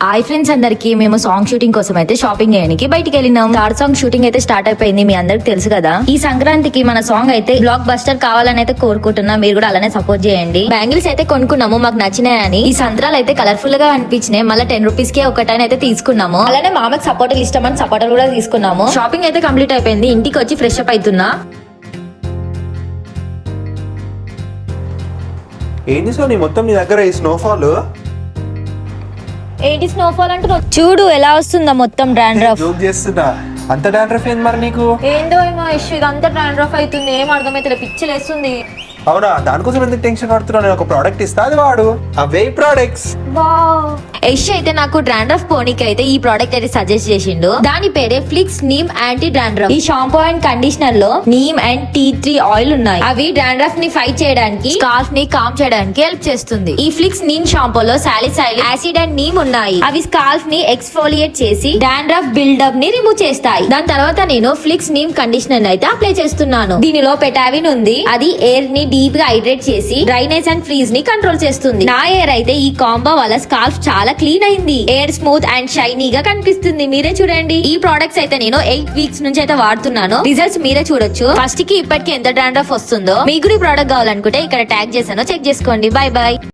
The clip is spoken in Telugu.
హాయ్ ఫ్రెండ్స్ అందరికి, మేము సాంగ్ షూటింగ్ కోసం అయితే షాపింగ్ చేయడానికి బయటికి వెళ్ళినాం. థర్డ్ సాంగ్ షూటింగ్ అయితే స్టార్ట్ అయిపోయింది. మీ అందరికి తెలుసు కదా, ఈ సంక్రాంతికి మన సాంగ్ అయితే బ్లాక్ బస్టర్ కావాలని అయితే కోరుకుంటున్నా. మీరు కూడా అలానే సపోర్ట్ చేయండి. బ్యాంగిల్స్ అయితే కొనుక్కున్నాము, మాకు నచ్చినాయని. ఈ సంత్రాలు అయితే కలర్ఫుల్ గా అనిపించినాయి. మళ్ళీ 10 రూపీస్ కి ఒకటని అయితే తీసుకున్నాము. అలానే మామకి సపోర్టర్లు ఇష్టమని సపోర్టర్లు కూడా తీసుకున్నాము. షాపింగ్ అయితే కంప్లీట్ అయిపోయింది. ఇంటికి వచ్చి ఫ్రెష్ అప్ అవుతున్నా. ఏంటి సోని మొత్తం నీ దగ్గర ఈ స్నోఫాల్? ఏంటి స్నోఫాల్ అంటున్నావు? చూడు ఎలా వస్తుందో మొత్తం డాండ్రఫ్. జోక్ చేస్తున్నా. అంత డాండ్రఫ్ ఏంది మరి నీకు? ఏందో ఏమో ఇష్యూ, ఇదంతా డాండ్రఫ్ అవుతుంది. ఏం అర్థమైతే పిచ్చిలేస్తుంది. అవునా, దానికోసం ఎందుకు టెన్షన్ పడుతున్నావు? నేను ఒక ప్రోడక్ట్ ఇస్తా, అది వాడు. అవే ప్రొడక్ట్స్. యష్ అయితే నాకు డాండ్రఫ్ పోనీకి అయితే ఈ ప్రోడక్ట్ అయితే సజెస్ట్ చేసిండు. దాని పేరే ఫ్లిక్స్ నీమ్ యాంటీ డాండ్రఫ్. ఈ షాంపూ అండ్ కండిషనర్ లో నీమ్ అండ్ టీ3 ఆయిల్ ఉన్నాయి. అవి డాండ్రఫ్ ని ఫైట్ చేయడానికి, స్కార్ఫ్ ని కామ్ చేయడానికి హెల్ప్ చేస్తుంది. ఈ ఫ్లిక్స్ నీమ్ షాంపూలో సాలిసైలిక్ యాసిడ్ అండ్ నీమ్ ఉన్నాయి. అవి స్కార్ఫ్ ని ఎక్స్ఫోలియేట్ చేసి డాండ్రఫ్ బిల్డప్ ని రిమూవ్ చేస్తాయి. దాని తర్వాత నేను ఫ్లిక్స్ నీమ్ కండిషనర్ అయితే అప్లై చేస్తున్నాను. దీనిలో పెటావిన్ ఉంది. అది ఎయిర్ ని డీప్ గా హైడ్రేట్ చేసి డ్రైనెస్ అండ్ ఫ్రీజ్ ని కంట్రోల్ చేస్తుంది. నా ఎయిర్ అయితే ఈ కాంబో వల్ల స్కార్ఫ్ చాలా క్లీన్ అయింది. ఎయిర్ స్మూత్ అండ్ షైనీగా కనిపిస్తుంది. మీరే చూడండి. ఈ ప్రొడక్ట్స్ అయితే నేను 8 వీక్స్ నుంచి అయితే వాడుతున్నాను. రిజల్ట్స్ మీరే చూడొచ్చు. ఫస్ట్ కి ఇప్పటికి ఎంత డాండ్రఫ్ వస్తుందో. మీకు ఈ ప్రోడక్ట్ కావాలనుకుంటే ఇక్కడ ట్యాగ్ చేశాను, చెక్ చేసుకోండి. By by.